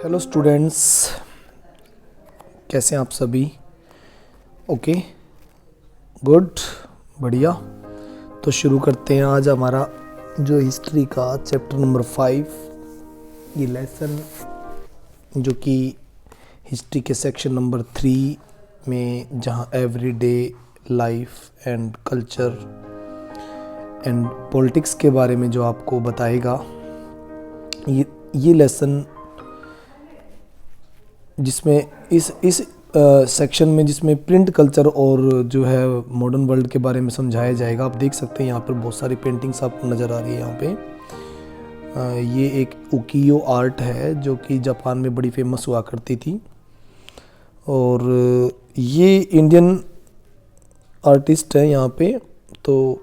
Hello students, कैसे हैं आप सभी? ओके, गुड, बढ़िया। तो शुरू करते हैं आज हमारा जो हिस्ट्री का चैप्टर नंबर 5, ये लेसन जो कि हिस्ट्री के सेक्शन नंबर 3 में, जहां everyday life and culture and politics के बारे में जो आपको बताएगा। ये लेसन जिसमें इस सेक्शन में जिसमें प्रिंट कल्चर और जो है मॉडर्न वर्ल्ड के बारे में समझाया जाएगा। आप देख सकते हैं यहाँ पर बहुत सारी पेंटिंग्स आपको नज़र आ रही है। यहाँ पे ये एक उकियो आर्ट है जो कि जापान में बड़ी फेमस हुआ करती थी, और ये इंडियन आर्टिस्ट है यहाँ पे। तो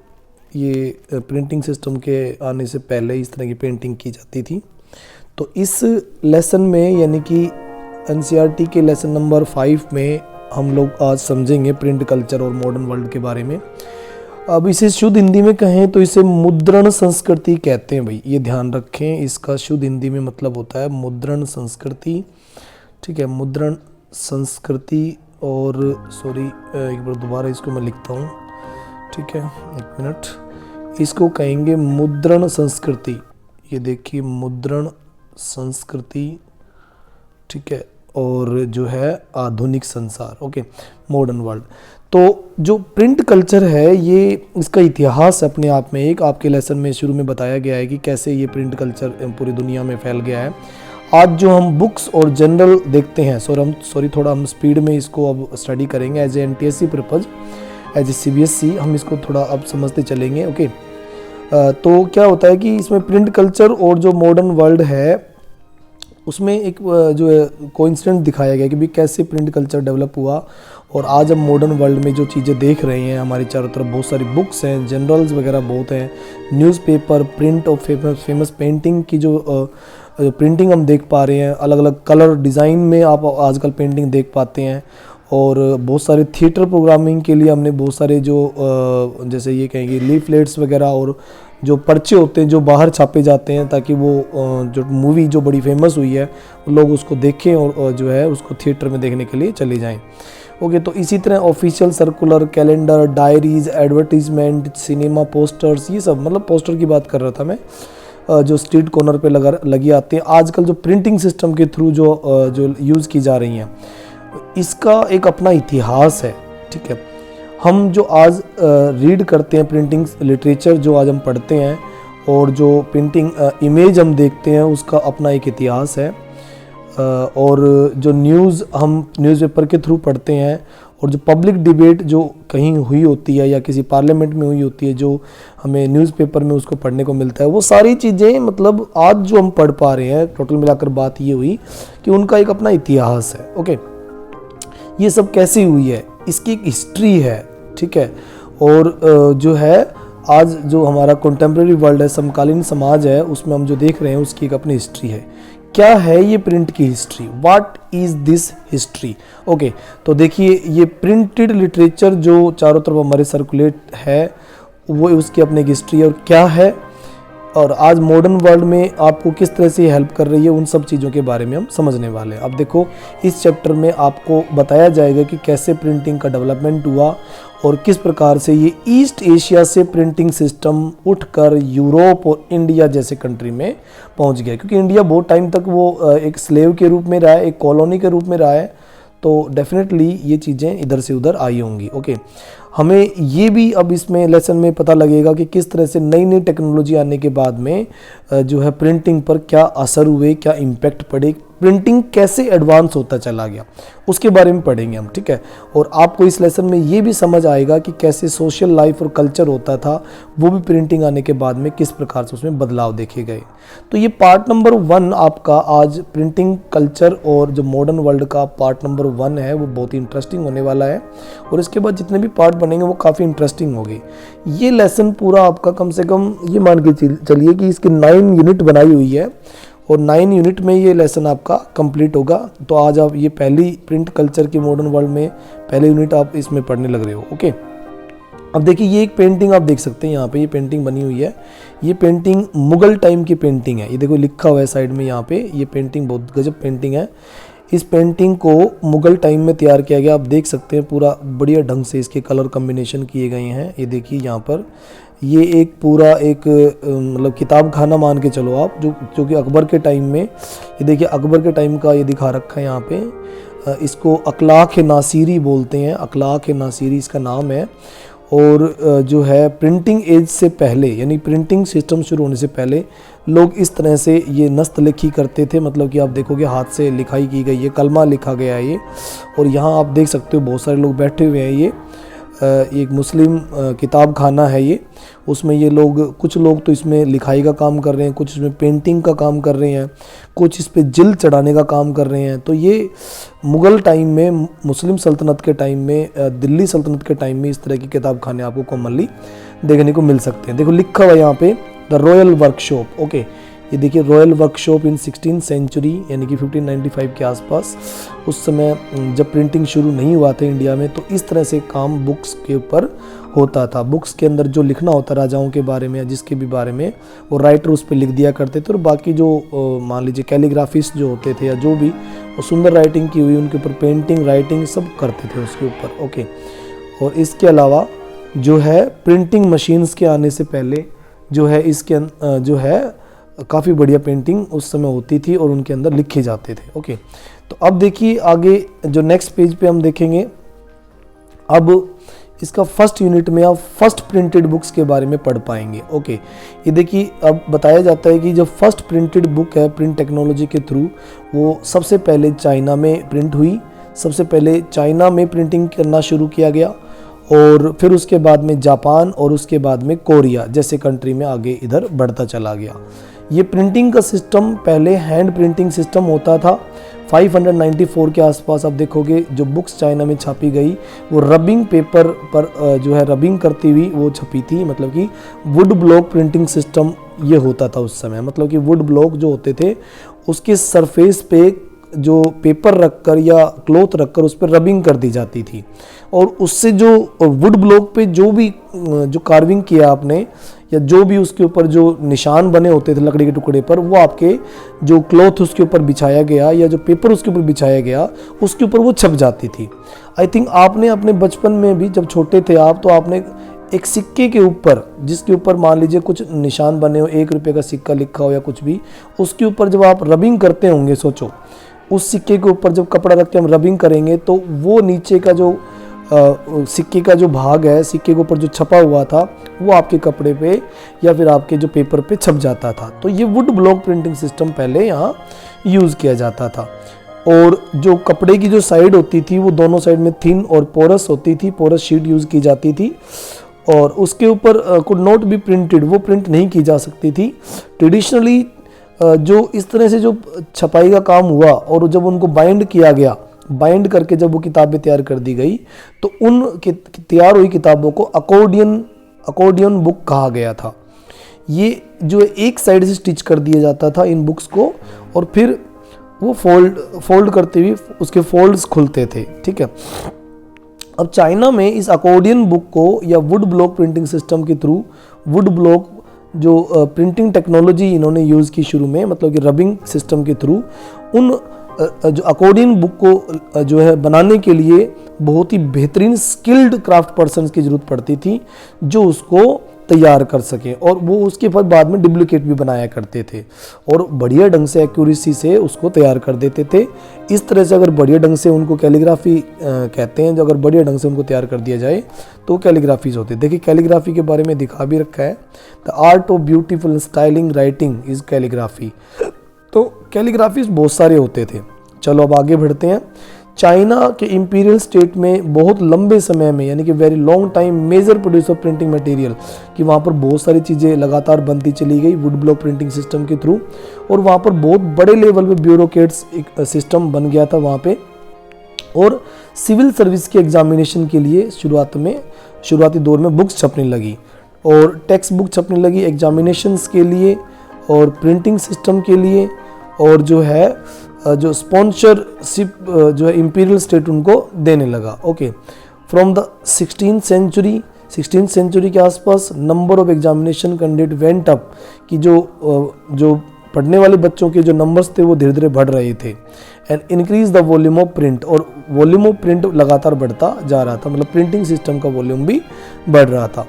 ये प्रिंटिंग सिस्टम के आने से पहले इस तरह की पेंटिंग की जाती थी। तो इस लेसन में यानी कि एनसीईआरटी के लेसन नंबर 5 में हम लोग आज समझेंगे प्रिंट कल्चर और मॉडर्न वर्ल्ड के बारे में। अब इसे शुद्ध हिंदी में कहें तो इसे मुद्रण संस्कृति कहते हैं भाई, ये ध्यान रखें। इसका शुद्ध हिंदी में मतलब होता है मुद्रण संस्कृति। ठीक है, मुद्रण संस्कृति। और सॉरी, एक बार दोबारा इसको मैं लिखता हूँ। ठीक है, एक मिनट। इसको कहेंगे मुद्रण संस्कृति। ये देखिए, मुद्रण संस्कृति। ठीक है, और जो है आधुनिक संसार। Okay, modern world. तो जो प्रिंट कल्चर है, ये इसका इतिहास अपने आप में एक आपके लेसन में शुरू में बताया गया है कि कैसे ये प्रिंट कल्चर पूरी दुनिया में फैल गया है। आज जो हम बुक्स और जनरल देखते हैं, थोड़ा हम स्पीड में इसको अब स्टडी करेंगे as a NTSC purpose, as a CBSE हम इसको थोड़ा अब समझते चलेंगे। ओके, तो क्या होता है कि इसमें प्रिंट कल्चर और जो मॉडर्न वर्ल्ड है उसमें एक जो है कोइंसिडेंस दिखाया गया कि भी कैसे प्रिंट कल्चर डेवलप हुआ। और आज हम मॉडर्न वर्ल्ड में जो चीज़ें देख रहे हैं, हमारी चारों तरफ बहुत सारी बुक्स हैं, जनरल्स वगैरह बहुत हैं, न्यूज़पेपर, प्रिंट और फेमस पेंटिंग की जो प्रिंटिंग हम देख पा रहे हैं, अलग अलग कलर डिज़ाइन में आप आजकल पेंटिंग देख पाते हैं। और बहुत सारे थिएटर प्रोग्रामिंग के लिए हमने बहुत सारे जो जैसे ये कहेंगे लीफलेट्स वगैरह और जो पर्चे होते हैं जो बाहर छापे जाते हैं, ताकि वो जो मूवी जो बड़ी फेमस हुई है लोग उसको देखें और जो है उसको थिएटर में देखने के लिए चले जाएं। ओके, तो इसी तरह official circular, calendar, diaries, advertisement, cinema posters, ये सब, मतलब पोस्टर की बात कर रहा था मैं, जो स्ट्रीट कॉर्नर पे लगी आते हैं। आजकल जो प्रिंटिंग सिस्टम के थ्रू जो यूज़ की जा रही हैं, इसका एक अपना इतिहास है। ठीक है, हम जो आज रीड करते हैं प्रिंटिंग लिटरेचर, जो आज हम पढ़ते हैं, और जो प्रिंटिंग इमेज हम देखते हैं, उसका अपना एक इतिहास है। और जो न्यूज़ हम न्यूज़पेपर के थ्रू पढ़ते हैं, और जो पब्लिक डिबेट जो कहीं हुई होती है या किसी पार्लियामेंट में हुई होती है, जो हमें न्यूज़पेपर में उसको पढ़ने को मिलता है, वो सारी चीज़ें मतलब आज जो हम पढ़ पा रहे हैं, टोटल मिलाकर बात ये हुई कि उनका एक अपना इतिहास है। ओके, ये सब कैसे हुई है, इसकी एक हिस्ट्री है। ठीक है, और जो है आज जो हमारा कंटेम्प्रेरी वर्ल्ड है, समकालीन समाज है, उसमें हम जो देख रहे हैं उसकी एक अपनी हिस्ट्री है। क्या है ये प्रिंट की history? What is this history? Okay, तो देखिए, ये प्रिंटेड लिटरेचर जो चारों तरफ हमारे सर्कुलेट है, वो उसकी अपनी एक हिस्ट्री है। और क्या है, और आज मॉडर्न वर्ल्ड में आपको किस तरह से हेल्प कर रही है, उन सब चीज़ों के बारे में हम समझने वाले हैं। अब देखो, इस चैप्टर में आपको बताया जाएगा कि कैसे प्रिंटिंग का डेवलपमेंट हुआ और किस प्रकार से ये ईस्ट एशिया से प्रिंटिंग सिस्टम उठकर यूरोप और इंडिया जैसे कंट्री में पहुंच गया। क्योंकि इंडिया बहुत टाइम तक वो एक स्लेव के रूप में रहा है, एक कॉलोनी के रूप में रहा है, तो डेफिनेटली ये चीज़ें इधर से उधर आई होंगी। ओके, हमें ये भी अब इसमें लेसन में पता लगेगा कि किस तरह से नई नई टेक्नोलॉजी आने के बाद में जो है प्रिंटिंग पर क्या असर हुए, क्या इम्पैक्ट पड़े, प्रिंटिंग कैसे एडवांस होता चला गया, उसके बारे में पढ़ेंगे हम। ठीक है, और आपको इस लेसन में ये भी समझ आएगा कि कैसे सोशल लाइफ और कल्चर होता था, वो भी प्रिंटिंग आने के बाद में किस प्रकार से उसमें बदलाव देखे गए। तो ये पार्ट नंबर 1 आपका आज प्रिंटिंग कल्चर और जो मॉडर्न वर्ल्ड का पार्ट नंबर 1 है, वो बहुत ही इंटरेस्टिंग होने वाला है। और इसके बाद जितने भी पार्ट बनेंगे वो काफ़ी इंटरेस्टिंग होगी। ये लेसन पूरा आपका कम से कम ये मान के चलिए कि इसकी 9 यूनिट बनाई हुई है, और 9 यूनिट में ये लेसन आपका कंप्लीट होगा। तो आज आप ये पहली प्रिंट कल्चर की मॉडर्न वर्ल्ड में पहली यूनिट आप इसमें पढ़ने लग रहे हो। ओके, अब देखिए ये एक पेंटिंग आप देख सकते हैं यहाँ पे, ये पेंटिंग बनी हुई है। ये पेंटिंग मुगल टाइम की पेंटिंग है। ये देखो लिखा हुआ है साइड में यहाँ पे, ये पेंटिंग बहुत गजब पेंटिंग है। इस पेंटिंग को मुगल टाइम में तैयार किया गया। आप देख सकते हैं पूरा बढ़िया ढंग से इसके कलर कम्बिनेशन किए गए हैं। ये देखिए यहाँ पर ये एक पूरा एक मतलब किताब खाना मान के चलो आप, जो कि अकबर के टाइम में, ये देखिए अकबर के टाइम का ये दिखा रखा है यहाँ पे। इसको अखलाक नासिरी बोलते हैं, अखलाक नासिरी इसका नाम है। और जो है प्रिंटिंग एज से पहले, यानी प्रिंटिंग सिस्टम शुरू होने से पहले लोग इस तरह से ये नस्तलिखी करते थे। मतलब कि आप देखोगे हाथ से लिखाई की गई है, कलमा लिखा गया है ये। और यहाँ आप देख सकते हो बहुत सारे लोग बैठे हुए हैं। ये एक मुस्लिम किताब खाना है ये। उसमें ये लोग, कुछ लोग तो इसमें लिखाई का काम कर रहे हैं, कुछ इसमें पेंटिंग का काम कर रहे हैं, कुछ इस पे जिल्द चढ़ाने का काम कर रहे हैं। तो ये मुग़ल टाइम में, मुस्लिम सल्तनत के टाइम में, दिल्ली सल्तनत के टाइम में इस तरह की किताब खाने आपको कॉमनली देखने को मिल सकते हैं। देखो लिखा हुआ यहाँ पे द रॉयल वर्कशॉप। ओके, ये देखिए royal workshop in 16th century, यानी कि 1595 के आसपास। उस समय जब प्रिंटिंग शुरू नहीं हुआ था इंडिया में, तो इस तरह से काम बुक्स के ऊपर होता था। बुक्स के अंदर जो लिखना होता राजाओं के बारे में या जिसके भी बारे में, वो राइटर उस पर लिख दिया करते थे। और बाकी जो मान लीजिए कैलीग्राफिस्ट जो होते थे या जो भी वो सुंदर राइटिंग की हुई, उनके ऊपर पेंटिंग राइटिंग सब करते थे उसके ऊपर। ओके, और इसके अलावा जो है प्रिंटिंग मशीन्स के आने से पहले जो है इसके जो है काफ़ी बढ़िया पेंटिंग उस समय होती थी और उनके अंदर लिखे जाते थे। ओके, तो अब देखिए आगे जो नेक्स्ट पेज पे हम देखेंगे। अब इसका फर्स्ट यूनिट में आप फर्स्ट प्रिंटेड बुक्स के बारे में पढ़ पाएंगे। ओके, ये देखिए अब बताया जाता है कि जो फर्स्ट प्रिंटेड बुक है प्रिंट टेक्नोलॉजी के थ्रू, वो सबसे पहले चाइना में प्रिंट हुई। सबसे पहले चाइना में प्रिंटिंग करना शुरू किया गया और फिर उसके बाद में जापान और उसके बाद में कोरिया जैसे कंट्री में आगे इधर बढ़ता चला गया। ये प्रिंटिंग का सिस्टम पहले हैंड प्रिंटिंग सिस्टम होता था। 594 के आसपास आप देखोगे जो बुक्स चाइना में छापी गई वो रबिंग पेपर पर जो है रबिंग करती हुई वो छपी थी। मतलब कि वुड ब्लॉक प्रिंटिंग सिस्टम ये होता था उस समय। मतलब कि वुड ब्लॉक जो होते थे उसके सरफेस पे जो पेपर रखकर या क्लॉथ रखकर उस पर रबिंग कर दी जाती थी और उससे जो वुड ब्लॉक पे जो भी जो कार्विंग किया आपने या जो भी उसके ऊपर जो निशान बने होते थे लकड़ी के टुकड़े पर, वो आपके जो क्लॉथ उसके ऊपर बिछाया गया या जो पेपर उसके ऊपर बिछाया गया उसके ऊपर वो छप जाती थी। आई थिंक आपने अपने बचपन में भी जब छोटे थे आप, तो आपने एक सिक्के के ऊपर जिसके ऊपर मान लीजिए कुछ निशान बने हो, 1 रुपये का सिक्का लिखा हो या कुछ भी, उसके ऊपर जब आप रबिंग करते होंगे, सोचो उस सिक्के के ऊपर जब कपड़ा रख के हम रबिंग करेंगे तो वो नीचे का जो सिक्के का जो भाग है, सिक्के के ऊपर जो छपा हुआ था वो आपके कपड़े पे या फिर आपके जो पेपर पे छप जाता था। तो ये वुड ब्लॉक प्रिंटिंग सिस्टम पहले यहाँ यूज़ किया जाता था। और जो कपड़े की जो साइड होती थी वो दोनों साइड में थिन और पोरस होती थी, पोरस शीट यूज़ की जाती थी और उसके ऊपर कुड नॉट बी प्रिंटेड, वो प्रिंट नहीं की जा सकती थी। ट्रेडिशनली जो इस तरह से जो छपाई का काम हुआ और जब उनको बाइंड किया गया, बाइंड करके जब वो किताबें तैयार कर दी गई तो उन तैयार हुई किताबों को अकॉर्डियन बुक कहा गया था। ये जो एक साइड से स्टिच कर दिया जाता था इन बुक्स को और फिर वो फोल्ड करते हुए उसके फोल्ड्स खुलते थे। ठीक है, अब चाइना में इस अकॉर्डियन बुक को या वुड ब्लॉक प्रिंटिंग सिस्टम के थ्रू वुड ब्लॉक जो प्रिंटिंग टेक्नोलॉजी इन्होंने यूज़ की शुरू में, मतलब कि रबिंग सिस्टम के थ्रू उन जो अकॉर्डियन बुक को जो है बनाने के लिए बहुत ही बेहतरीन स्किल्ड क्राफ्ट पर्सन्स की ज़रूरत पड़ती थी जो उसको तैयार कर सकें और वो उसके बाद में डुप्लीकेट भी बनाया करते थे और बढ़िया ढंग से एक्यूरेसी से उसको तैयार कर देते थे। इस तरह से अगर बढ़िया ढंग से उनको कैलीग्राफी कहते हैं, जो अगर बढ़िया ढंग से उनको तैयार कर दिया जाए तो कैलीग्राफीज होते हैं। देखिए कैलीग्राफी के बारे में दिखा भी रखा है, the art of beautiful styling writing is calligraphy. तो कैलीग्राफीज बहुत सारे होते थे। चलो अब आगे बढ़ते हैं। चाइना के इंपीरियल स्टेट में बहुत लंबे समय में, यानी कि very long time, major producer printing material, कि वहाँ पर बहुत सारी चीज़ें लगातार बनती चली गई वुड ब्लॉक प्रिंटिंग सिस्टम के थ्रू और वहाँ पर बहुत बड़े लेवल पे ब्यूरोक्रेट्स एक सिस्टम बन गया था वहाँ पे। और सिविल सर्विस के एग्जामिनेशन के लिए शुरुआती दौर में बुक्स छपने लगी और टेक्स्ट बुक छपने लगी एग्जामिनेशंस के लिए और प्रिंटिंग सिस्टम के लिए, और जो है जो स्पॉन्सरशिप जो है इंपीरियल स्टेट उनको देने लगा। Okay, from the 16th century 16th century के आसपास number of examination candidate went up, कि जो पढ़ने वाले बच्चों के जो नंबर्स थे वो धीरे धीरे बढ़ रहे थे। And increase the volume of print, और वॉल्यूम ऑफ प्रिंट लगातार बढ़ता जा रहा था, मतलब प्रिंटिंग सिस्टम का वॉल्यूम भी बढ़ रहा था।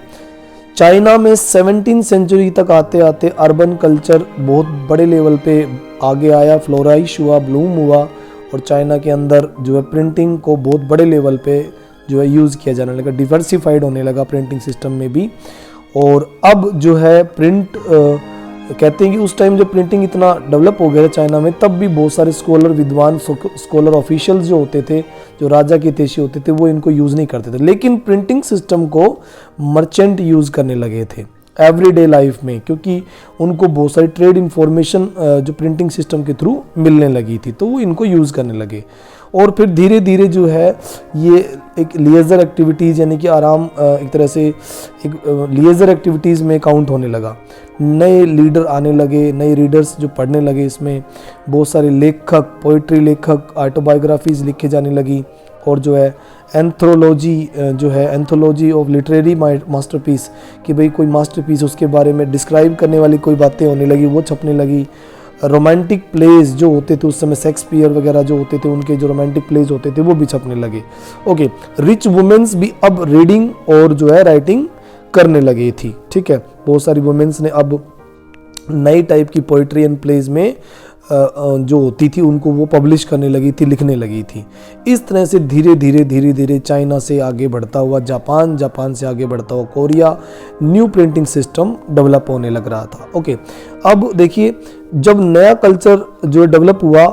चाइना में 17th सेंचुरी तक आते आते अर्बन कल्चर बहुत बड़े लेवल पे आगे आया, फ्लोराइश हुआ, ब्लूम हुआ, और चाइना के अंदर जो है प्रिंटिंग को बहुत बड़े लेवल पे जो है यूज़ किया जाने लगा, डिवर्सिफाइड होने लगा प्रिंटिंग सिस्टम में भी। और अब जो है प्रिंट कहते हैं कि उस टाइम जब प्रिंटिंग इतना डेवलप हो गया था चाइना में, तब भी बहुत सारे स्कॉलर, विद्वान स्कॉलर, ऑफिशियल्स जो होते थे, जो राजा के तेशी होते थे, वो इनको यूज़ नहीं करते थे। लेकिन प्रिंटिंग सिस्टम को मर्चेंट यूज़ करने लगे थे एवरीडे लाइफ में, क्योंकि उनको बहुत सारी ट्रेड इंफॉर्मेशन जो प्रिंटिंग सिस्टम के थ्रू मिलने लगी थी, तो वो इनको यूज़ करने लगे। और फिर धीरे धीरे जो है ये एक लीजर एक्टिविटीज़, यानी कि आराम, एक तरह से एक लीजर एक्टिविटीज़ में काउंट होने लगा। नए लीडर आने लगे, नए रीडर्स जो पढ़ने लगे, इसमें बहुत सारे लेखक, पोइट्री लेखक, ऑटोबायोग्राफीज़ लिखे जाने लगी, और जो है एंथ्रोलॉजी, जो है एंथोलॉजी ऑफ लिटरेरी मास्टरपीस, कि भाई कोई मास्टरपीस उसके बारे में डिस्क्राइब करने वाली कोई बातें होने लगी, वो छपने लगी। रोमांटिक प्लेज जो होते थे उस समय, शेक्सपियर वगैरह जो होते थे, उनके जो रोमांटिक प्लेज होते थे वो भी छपने लगे। ओके, रिच वुमेन्स भी अब रीडिंग और जो है राइटिंग करने लगी थी। ठीक है, बहुत सारी वुमेन्स ने अब नई टाइप की पोइट्री एंड प्लेज में जो होती थी उनको वो पब्लिश करने लगी थी, लिखने लगी थी। इस तरह से धीरे धीरे चाइना से आगे बढ़ता हुआ जापान, जापान से आगे बढ़ता हुआ Korea, new printing system develop होने लग रहा था। ओके, अब देखिए जब नया कल्चर जो डेवलप हुआ,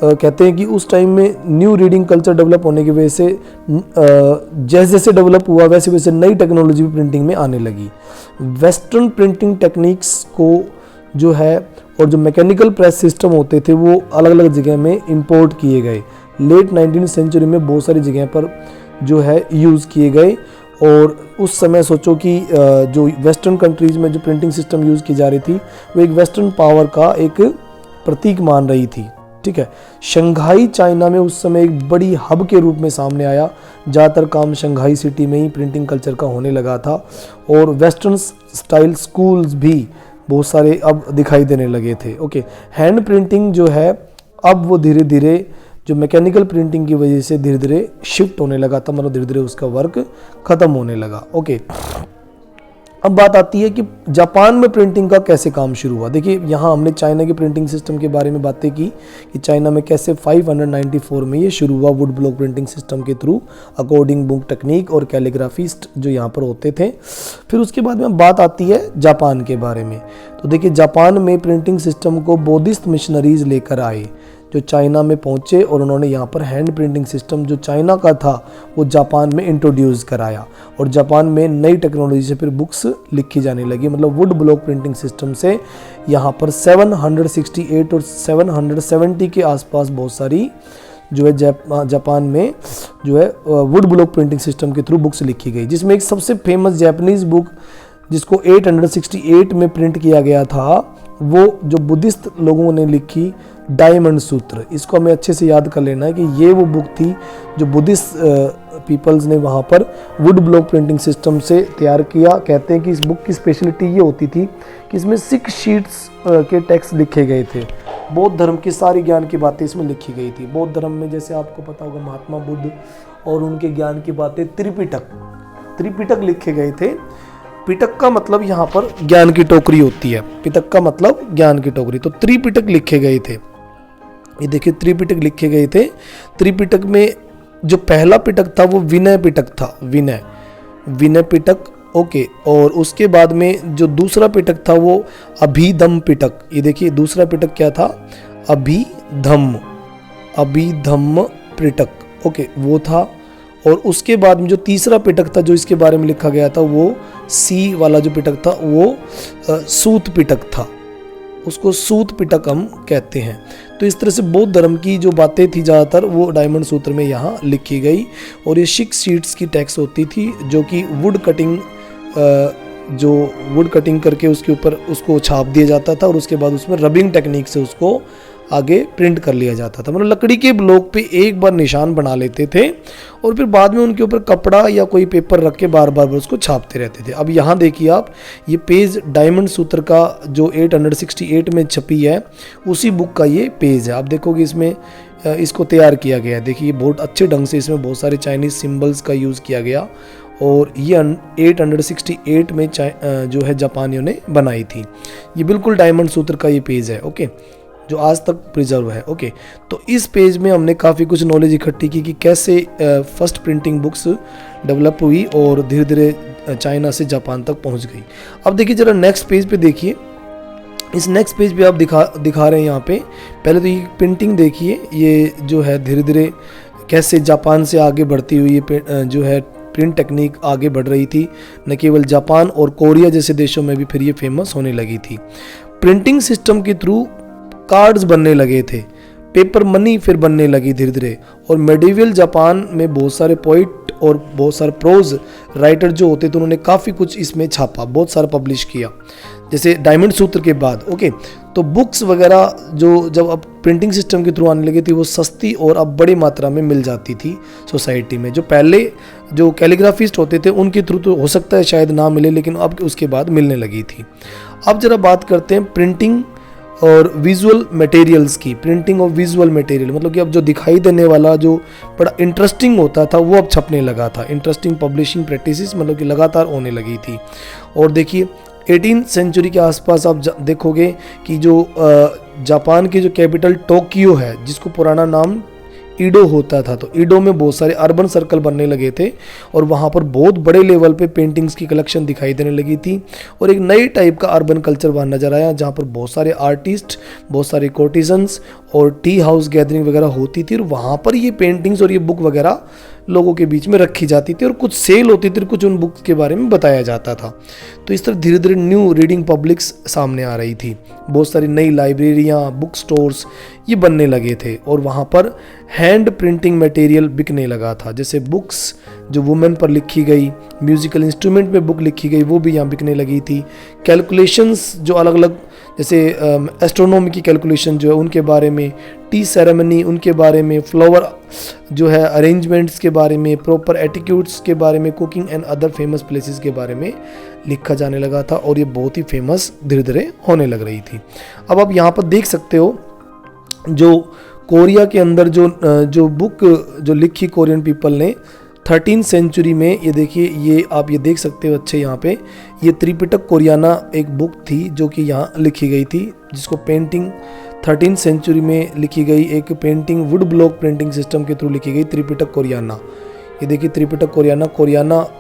कहते हैं कि उस टाइम में न्यू रीडिंग कल्चर डेवलप होने की वजह से जैसे जैसे डेवलप हुआ वैसे वैसे नई टेक्नोलॉजी भी प्रिंटिंग में आने लगी। वेस्टर्न प्रिंटिंग टेक्निक्स को जो है, और जो मैकेनिकल प्रेस सिस्टम होते थे वो अलग अलग जगह में इंपोर्ट किए गए। लेट 19th सेंचुरी में बहुत सारी जगह पर जो है यूज़ किए गए। और उस समय सोचो कि जो वेस्टर्न कंट्रीज़ में जो प्रिंटिंग सिस्टम यूज़ की जा रही थी वो एक वेस्टर्न पावर का एक प्रतीक मान रही थी। ठीक है, शंघाई चाइना में उस समय एक बड़ी हब के रूप में सामने आया। ज़्यादातर काम शंघाई सिटी में ही प्रिंटिंग कल्चर का होने लगा था, और वेस्टर्न स्टाइल स्कूल्स भी बहुत सारे अब दिखाई देने लगे थे। ओके, हैंड प्रिंटिंग जो है अब वो धीरे धीरे जो मैकेनिकल प्रिंटिंग की वजह से धीरे धीरे शिफ्ट होने लगा था, मतलब धीरे धीरे उसका वर्क खत्म होने लगा। ओके, अब बात आती है कि जापान में प्रिंटिंग का कैसे काम शुरू हुआ। देखिए यहाँ हमने चाइना के प्रिंटिंग सिस्टम के बारे में बातें की कि चाइना में कैसे 594 में ये शुरू हुआ वुड ब्लॉक प्रिंटिंग सिस्टम के थ्रू, अकॉर्डिंग बुक टेक्निक और कैलीग्राफिस्ट जो यहाँ पर होते थे। फिर उसके बाद में बात आती है जापान के बारे में। तो देखिए जापान में प्रिंटिंग सिस्टम को बौद्धिस्ट मिशनरीज लेकर आए, जो चाइना में पहुँचे, और उन्होंने यहाँ पर हैंड प्रिंटिंग सिस्टम जो चाइना का था वो जापान में इंट्रोड्यूस कराया, और जापान में नई टेक्नोलॉजी से फिर बुक्स लिखी जाने लगी। मतलब वुड ब्लॉक प्रिंटिंग सिस्टम से यहाँ पर 768 और 770 के आसपास बहुत सारी जो है जापान में जो है वुड ब्लॉक प्रिंटिंग सिस्टम के थ्रू बुक्स लिखी गई, जिसमें एक सबसे फेमस जापानीज़ बुक जिसको 868 में प्रिंट किया गया था, वो जो बुद्धिस्ट लोगों ने लिखी डायमंड सूत्र। इसको हमें अच्छे से याद कर लेना है कि ये वो बुक थी जो बुद्धिस्ट पीपल्स ने वहाँ पर वुड ब्लॉक प्रिंटिंग सिस्टम से तैयार किया। कहते हैं कि इस बुक की स्पेशलिटी ये होती थी कि इसमें 6 शीट्स के टेक्स्ट लिखे गए थे। बौद्ध धर्म की सारी ज्ञान की बातें इसमें लिखी गई थी। बौद्ध धर्म में जैसे आपको पता होगा महात्मा बुद्ध और उनके ज्ञान की बातें त्रिपिटक लिखे गए थे। पिटक का मतलब यहाँ पर ज्ञान की टोकरी होती है, पिटक का मतलब ज्ञान की टोकरी। तो त्रिपिटक लिखे गए थे। ये देखिए त्रिपिटक लिखे गए थे। त्रिपिटक में जो पहला पिटक था वो विनय पिटक था, विनय पिटक। ओके, और उसके बाद में जो दूसरा पिटक था वो अभिधम्म पिटक। ये देखिए दूसरा पिटक क्या था, अभिधम्म पिटक। ओके, वो था। और उसके बाद में जो तीसरा पिटक था जो इसके बारे में लिखा गया था वो सी वाला जो पिटक था वो सूत पिटक था, उसको सूत पिटक हम कहते हैं। तो इस तरह से बौद्ध धर्म की जो बातें थी ज़्यादातर वो डायमंड सूत्र में यहाँ लिखी गई। और ये 6 शीट्स की टेक्स्ट होती थी जो कि वुड कटिंग करके उसके ऊपर उसको छाप दिया जाता था, और उसके बाद उसमें रबिंग टेक्निक से उसको आगे प्रिंट कर लिया जाता था। मतलब लकड़ी के ब्लॉक पे एक बार निशान बना लेते थे और फिर बाद में उनके ऊपर कपड़ा या कोई पेपर रख के बार बार उसको छापते रहते थे। अब यहाँ देखिए आप, ये पेज डायमंड सूत्र का जो 868 में छपी है उसी बुक का ये पेज है। आप देखोगे इसमें इसको तैयार किया गया है। देखिए बहुत अच्छे ढंग से इसमें बहुत सारे चाइनीज़ सिंबल्स का यूज़ किया गया और ये 868 में जो है जापानियों ने बनाई थी। ये बिल्कुल डायमंड सूत्र का ये पेज है, ओके, जो आज तक प्रिजर्व है, ओके। तो इस पेज में हमने काफ़ी कुछ नॉलेज इकट्ठी की कि कैसे फर्स्ट प्रिंटिंग बुक्स डेवलप हुई और धीरे धीरे चाइना से जापान तक पहुंच गई। अब देखिए जरा नेक्स्ट पेज पे देखिए। इस नेक्स्ट पेज पे आप दिखा रहे हैं यहाँ पे, पहले तो ये प्रिंटिंग देखिए, ये जो है धीरे धीरे कैसे जापान से आगे बढ़ती हुई ये जो है प्रिंट टेक्निक आगे बढ़ रही थी। न केवल जापान और कोरिया जैसे देशों में भी फिर ये फेमस होने लगी थी। प्रिंटिंग सिस्टम के थ्रू कार्ड्स बनने लगे थे, पेपर मनी फिर बनने लगी धीरे धीरे, और मेडिवल जापान में बहुत सारे पोइट और बहुत सारे प्रोज राइटर जो होते थे उन्होंने काफ़ी कुछ इसमें छापा, बहुत सारा पब्लिश किया, जैसे डायमंड सूत्र के बाद, ओके। तो बुक्स वगैरह जो जब अब प्रिंटिंग सिस्टम के थ्रू आने लगी थी वो सस्ती और अब बड़ी मात्रा में मिल जाती थी सोसाइटी में। जो पहले जो कैलीग्राफिस्ट होते थे उनके थ्रू तो हो सकता है शायद ना मिले, लेकिन अब उसके बाद मिलने लगी थी। अब जरा बात करते हैं प्रिंटिंग और विजुअल मटेरियल्स की। प्रिंटिंग और विजुअल मटेरियल मतलब कि अब जो दिखाई देने वाला जो बड़ा इंटरेस्टिंग होता था वो अब छपने लगा था। इंटरेस्टिंग पब्लिशिंग प्रैक्टिसेस मतलब कि लगातार होने लगी थी। और देखिए 18th सेंचुरी के आसपास आप देखोगे कि जो जापान की जो कैपिटल टोक्यो है, जिसको पुराना नाम ईडो होता था, तो ईडो में बहुत सारे अर्बन सर्कल बनने लगे थे और वहाँ पर बहुत बड़े लेवल पे पेंटिंग्स की कलेक्शन दिखाई देने लगी थी और एक नई टाइप का अर्बन कल्चर वहाँ नजर आया, जहाँ पर बहुत सारे आर्टिस्ट, बहुत सारे कोर्टिजन्स और टी हाउस गैदरिंग वगैरह होती थी और वहाँ पर ये पेंटिंग्स और ये बुक वगैरह लोगों के बीच में रखी जाती थी और कुछ सेल होती थी, कुछ उन बुक्स के बारे में बताया जाता था। तो इस तरह धीरे धीरे न्यू रीडिंग पब्लिक्स सामने आ रही थी। बहुत सारी नई लाइब्रेरियाँ, बुक स्टोर्स ये बनने लगे थे और वहाँ पर हैंड प्रिंटिंग मटेरियल बिकने लगा था, जैसे बुक्स जो वुमेन पर लिखी गई, म्यूजिकल इंस्ट्रूमेंट में बुक लिखी गई वो भी यहाँ बिकने लगी थी। कैलकुलेशंस जो अलग अलग जैसे एस्ट्रोनॉमी की कैलकुलेशन जो है उनके बारे में, टी सेरेमनी उनके बारे में, फ्लावर जो है अरेंजमेंट्स के बारे में, प्रॉपर एटिट्यूड्स के बारे में, cooking and other famous places के बारे में लिखा जाने लगा था और ये बहुत ही फेमस धीरे धीरे होने लग रही थी। अब आप यहाँ पर देख सकते हो जो कोरिया के अंदर जो बुक जो लिखी कोरियन पीपल ने 13th सेंचुरी में, ये देखिए, ये आप ये देख सकते हो अच्छे यहाँ पे, ये त्रिपिटक कोरियाना एक बुक थी जो कि यहाँ लिखी गई थी, जिसको पेंटिंग 13th सेंचुरी में लिखी गई एक painting would block printing system के थ्रू लिखी गई, त्रिपिटक कोरियाना। ये देखिए त्रिपिटक कोरियाना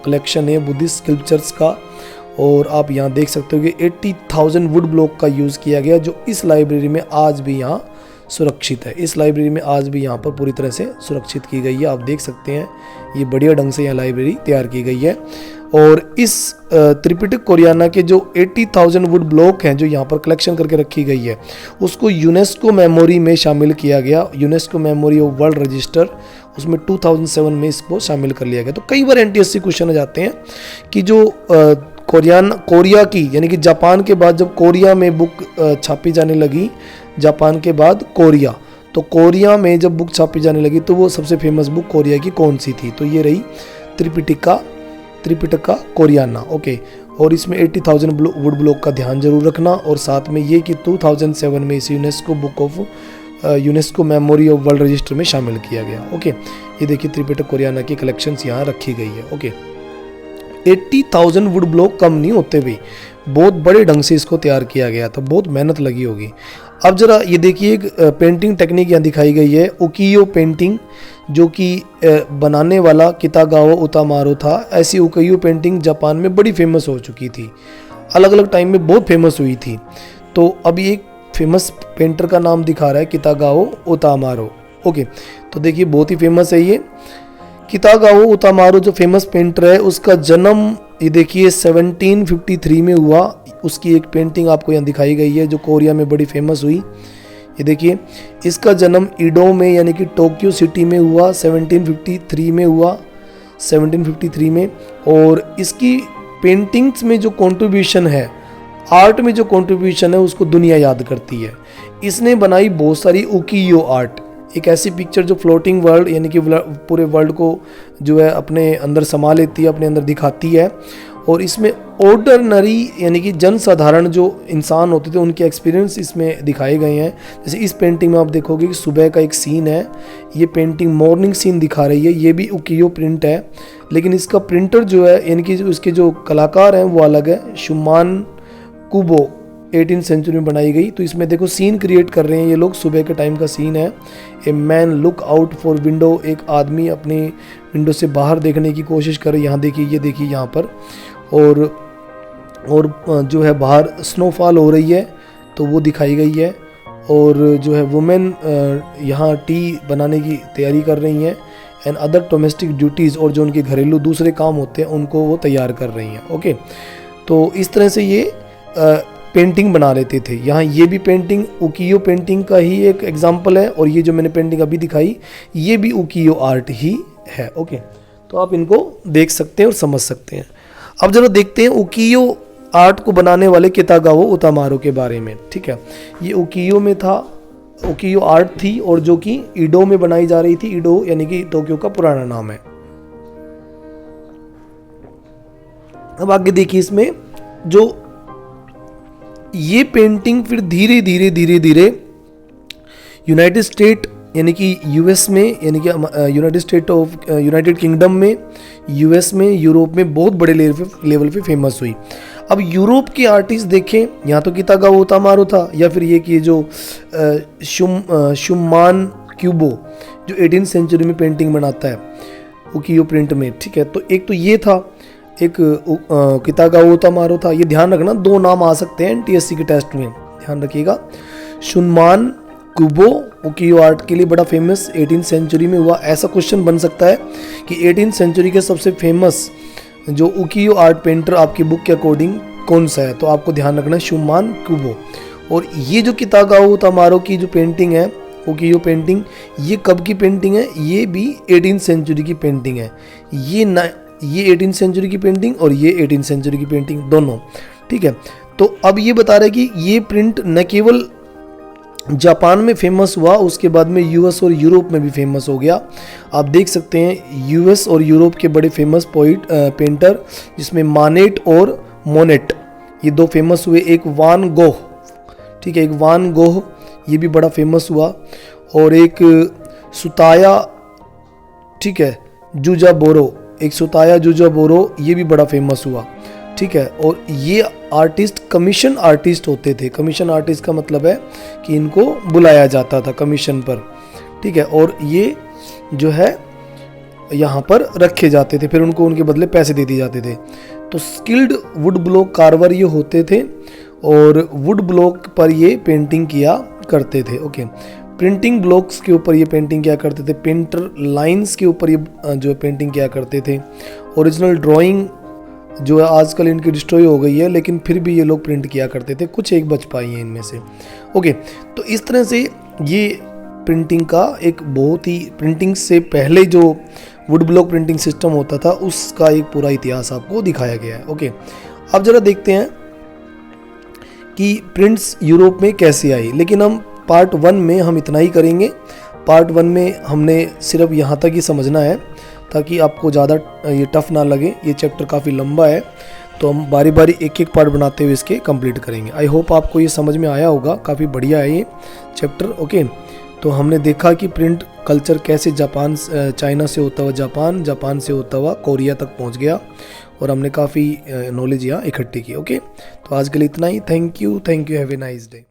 कलेक्शन है बुद्धिस्ट स्कल्पचर्स का और आप यहाँ देख सकते हो कि 80,000 वुड ब्लॉक का यूज़ किया गया जो इस लाइब्रेरी में आज भी यहाँ सुरक्षित है। इस लाइब्रेरी में आज भी यहाँ पर पूरी तरह से सुरक्षित की गई है। आप देख सकते हैं ये बढ़िया ढंग से यहाँ लाइब्रेरी तैयार की गई है और इस त्रिपिटक कोरियाना के जो 80,000 वुड ब्लॉक हैं जो यहाँ पर कलेक्शन करके रखी गई है उसको यूनेस्को मेमोरी में शामिल किया गया। UNESCO memory of world register, उसमें 2007 में इसको शामिल कर लिया गया। तो कई बार NTSC क्वेश्चन आ जाते हैं कि जो कोरिया की यानी कि जापान के बाद जब कोरिया में बुक छापी जाने लगी, जापान के बाद कोरिया, तो कोरिया में जब बुक छापी जाने लगी तो वो सबसे फेमस बुक कोरिया की कौन सी थी, तो ये रही त्रिपिटका कोरियाना, ओके। और इसमें 80,000 वुड ब्लॉक का ध्यान जरूर रखना और साथ में ये कि 2007 में इस UNESCO memory of world register में शामिल किया गया, ओके। ये देखिए त्रिपिटक कोरियाना की कलेक्शंस यहाँ रखी गई है, ओके। 80,000 वुड ब्लॉक कम नहीं होते भी, बहुत बड़े ढंग से इसको तैयार किया गया था, बहुत मेहनत लगी होगी। अब जरा ये देखिए एक पेंटिंग टेक्निक यहाँ दिखाई गई है, उकियो पेंटिंग, जो कि बनाने वाला कितागावा उतामारो था। ऐसी उकियो पेंटिंग जापान में बड़ी फेमस हो चुकी थी, अलग अलग टाइम में बहुत फेमस हुई थी। तो अभी एक फेमस पेंटर का नाम दिखा रहा है कितागावा उतामारो, ओके। तो देखिए बहुत ही फेमस है ये कितागावा उतामारो जो फेमस पेंटर है, उसका जन्म ये देखिए 1753 में हुआ। उसकी एक पेंटिंग आपको यहाँ दिखाई गई है जो कोरिया में बड़ी फेमस हुई। ये देखिए इसका जन्म ईडो में यानी कि टोक्यो सिटी में हुआ, 1753 में हुआ, 1753 में। और इसकी पेंटिंग्स में जो कंट्रीब्यूशन है आर्ट में जो कंट्रीब्यूशन है उसको दुनिया याद करती है। इसने बनाई बहुत सारी उकियो आर्ट, एक ऐसी पिक्चर जो फ्लोटिंग वर्ल्ड यानी कि पूरे वर्ल्ड को जो है अपने अंदर समा लेती है, अपने अंदर दिखाती है। और इसमें ऑर्डिनरी यानी कि जन साधारण जो इंसान होते थे उनके एक्सपीरियंस इसमें दिखाए गए हैं। जैसे इस पेंटिंग में आप देखोगे कि सुबह का एक सीन है, ये पेंटिंग मॉर्निंग सीन दिखा रही है, ये भी उकियो प्रिंट है, लेकिन इसका प्रिंटर जो है यानी कि उसके जो कलाकार हैं वो अलग है। शुमान कुबो 18th सेंचुरी में बनाई गई। तो इसमें देखो सीन क्रिएट कर रहे हैं ये लोग, सुबह के टाइम का सीन है। A man look out for window, एक आदमी अपनी विंडो से बाहर देखने की कोशिश कर रहे। यहाँ देखिए, ये देखिए यहाँ पर, और जो है बाहर स्नोफॉल हो रही है तो वो दिखाई गई है। और जो है वुमेन यहाँ टी बनाने की तैयारी कर रही हैं एंड अदर डोमेस्टिक ड्यूटीज़, और जो उनके घरेलू दूसरे काम होते हैं उनको वो तैयार कर रही हैं। ओके, तो इस तरह से ये पेंटिंग बना लेते थे। यहाँ ये भी पेंटिंग उकियो पेंटिंग का ही एक एग्जाम्पल है, और ये जो मैंने पेंटिंग अभी दिखाई ये भी उकियो आर्ट ही है। ओके, तो आप इनको देख सकते हैं और समझ सकते हैं। अब जरा देखते हैं उकियो आर्ट को बनाने वाले कितागावा उतामारो के बारे में। ठीक है, ये उकियो में था, उकियो आर्ट थी, और जो कि ईडो में बनाई जा रही थी। ईडो यानी कि टोक्यो का पुराना नाम है। अब आगे देखिए, इसमें जो ये पेंटिंग फिर धीरे धीरे यूनाइटेड स्टेट यानी कि यूएस में, यानी कि United state of United kingdom में, यूएस में, यूरोप में बहुत बड़े लेवल पे फेमस हुई। अब यूरोप के आर्टिस्ट देखें, यहाँ तो कितागावा उतामारो था, या फिर ये कि जो शुमान क्यूबो जो 18th सेंचुरी में पेंटिंग बनाता है उकियो प्रिंट में। ठीक है, तो एक तो ये था, एक कितागावा उतामारो था। ये ध्यान रखना, दो नाम आ सकते हैं एनटीएससी के टेस्ट में, ध्यान रखिएगा। शुमान कुबो उकियो आर्ट के लिए बड़ा फेमस 18th सेंचुरी में हुआ। ऐसा क्वेश्चन बन सकता है कि 18th सेंचुरी के सबसे फेमस जो उकियो आर्ट पेंटर आपकी बुक के अकॉर्डिंग कौन सा है, तो आपको ध्यान रखना शुमान कुबो। और ये जो कितागावा उतामारो की जो पेंटिंग है उकियो पेंटिंग, ये कब की पेंटिंग है? ये भी 18th सेंचुरी की पेंटिंग है। ये 18th सेंचुरी की पेंटिंग और ये 18th सेंचुरी की पेंटिंग दोनों। ठीक है, तो अब ये बता रहे कि ये प्रिंट न केवल जापान में फेमस हुआ, उसके बाद में यूएस और यूरोप में भी फेमस हो गया। आप देख सकते हैं यूएस और यूरोप के बड़े फेमस पेंटर, जिसमें मानेट और मोनेट, ये दो फेमस हुए। एक वान गोह, ठीक है, एक वान गोह ये भी बड़ा फेमस हुआ, और एक सुताया, ठीक है, जुजा बोरो, एक सुताया जुजा बोरो ये भी बड़ा फेमस हुआ। ठीक है, और ये आर्टिस्ट कमीशन आर्टिस्ट होते थे। कमीशन आर्टिस्ट का मतलब है कि इनको बुलाया जाता था कमीशन पर। ठीक है, और ये जो है यहाँ पर रखे जाते थे, फिर उनको उनके बदले पैसे दे दिए जाते थे। तो स्किल्ड वुड ब्लॉक कार्वर ये होते थे, और वुड ब्लॉक पर ये पेंटिंग किया करते थे। ओके, प्रिंटिंग ब्लॉक्स के ऊपर ये पेंटिंग किया करते थे, पेंटर लाइंस के ऊपर ये जो पेंटिंग किया करते थे। ओरिजिनल ड्राइंग जो है आजकल इनकी डिस्ट्रॉय हो गई है, लेकिन फिर भी ये लोग प्रिंट किया करते थे, कुछ एक बच पाई हैं इनमें से। ओके, तो इस तरह से ये प्रिंटिंग का एक बहुत ही, प्रिंटिंग से पहले जो वुड ब्लॉक प्रिंटिंग सिस्टम होता था उसका एक पूरा इतिहास आपको दिखाया गया है। ओके, अब जरा देखते हैं कि प्रिंट्स यूरोप में कैसे आई, लेकिन हम पार्ट 1 में हम इतना ही करेंगे। पार्ट 1 में हमने सिर्फ यहाँ तक ही समझना है, ताकि आपको ज़्यादा ये टफ ना लगे। ये चैप्टर काफ़ी लंबा है, तो हम बारी बारी एक एक पार्ट बनाते हुए इसके कंप्लीट करेंगे। आई होप आपको ये समझ में आया होगा, काफ़ी बढ़िया है ये चैप्टर। ओके, तो हमने देखा कि प्रिंट कल्चर कैसे जापान, चाइना से होता हुआ जापान, जापान से होता हुआ कोरिया तक पहुंच गया, और हमने काफ़ी नॉलेज यहाँ इकट्ठी की। ओके, तो आज के लिए इतना ही। Thank you, have a nice day.